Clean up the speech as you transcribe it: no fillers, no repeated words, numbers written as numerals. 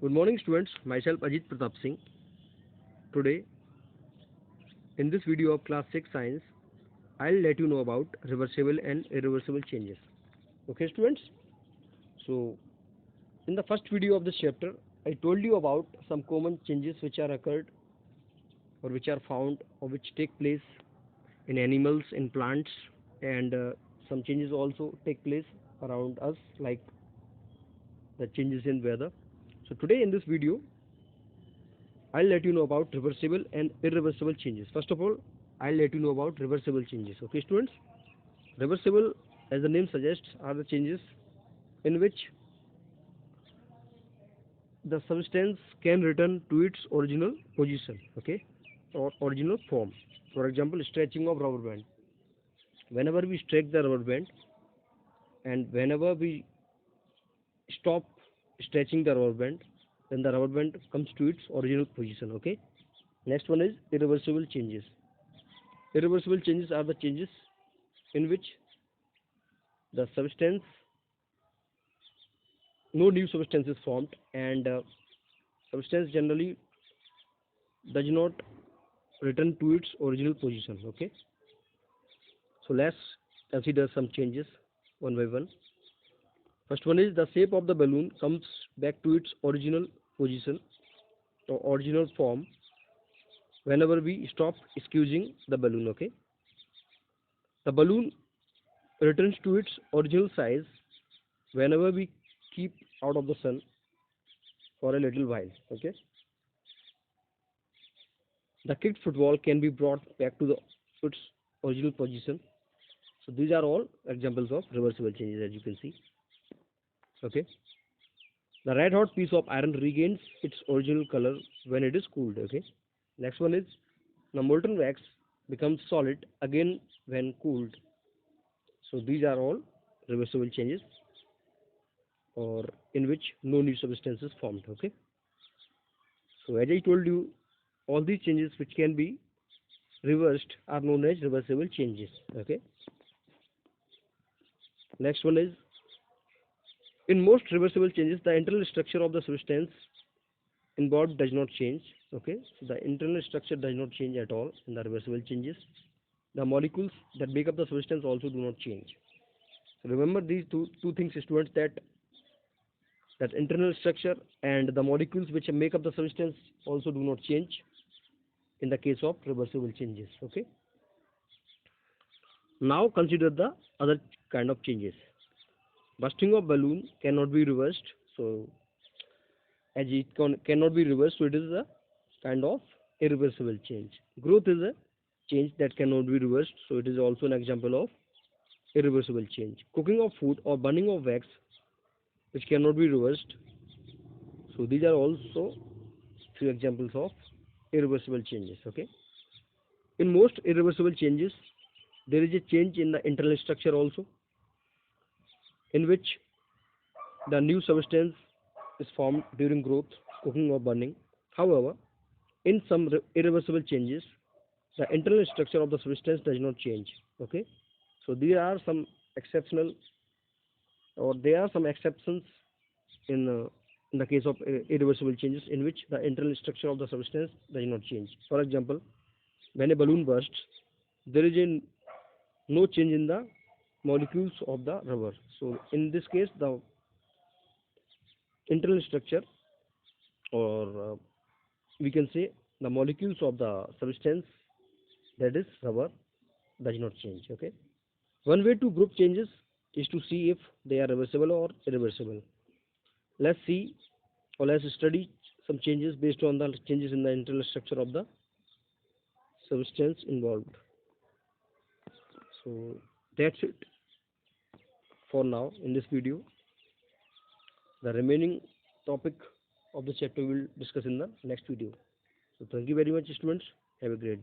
Good morning students, myself Ajit Pratap Singh. Today in this video of class 6 science, I'll let you know about reversible and irreversible changes. Okay students? So in the first video of this chapter, I told you about some common changes which are occurred or which are found or which take place in animals, in plants, and some changes also take place around us, like the changes in weather. So today in this video, I'll let you know about reversible and irreversible changes. First of all, I'll let you know about reversible changes. Okay, students? Reversible, as the name suggests, are the changes in which the substance can return to its original position, okay, or original form. For example, stretching of rubber band. Whenever we stretch the rubber band and whenever we stop stretching the rubber band, then the rubber band comes to its original position, okay. Next one is irreversible changes. Irreversible changes are the changes in which the substance, no new substance is formed, and substance generally does not return to its original position, okay. So let's consider some changes one by one. First one is the shape of the balloon comes back to its original position or original form whenever we stop squeezing the balloon, okay. The balloon returns to its original size whenever we keep out of the sun for a little while, okay. The kicked football can be brought back to its original position. So these are all examples of reversible changes, as you can see, okay. The red hot piece of iron regains its original color when it is cooled, okay. Next one is the molten wax becomes solid again when cooled. So these are all reversible changes, or in which no new substance is formed, okay. So as I told you, all these changes which can be reversed are known as reversible changes, okay. Next one is, in most reversible changes, the internal structure of the substance involved does not change, okay. So the internal structure does not change at all in the reversible changes. The molecules that make up the substance also do not change. So remember these two things, students, that internal structure and the molecules which make up the substance also do not change in the case of reversible changes, okay. Now consider the other kind of changes. Bursting of balloon cannot be reversed, so as it cannot be reversed, so it is a kind of irreversible change. Growth is a change that cannot be reversed, so it is also an example of irreversible change. Cooking of food or burning of wax, which cannot be reversed, so these are also few examples of irreversible changes, okay. In most irreversible changes, there is a change in the internal structure also, in which the new substance is formed during growth, cooking or burning. However, in some irreversible changes, the internal structure of the substance does not change, okay. So there are some exceptional, or there are some exceptions in the case of irreversible changes, in which the internal structure of the substance does not change. For example, when a balloon bursts, there is no change in the molecules of the rubber. So in this case, the internal structure, or we can say the molecules of the substance, that is rubber, does not change, okay. One way to group changes is to see if they are reversible or irreversible. Let's see, or let's study some changes based on the changes in the internal structure of the substance involved. So that's it for now in this video. The remaining topic of the chapter we will discuss in the next video. So thank you very much, students. Have a great day.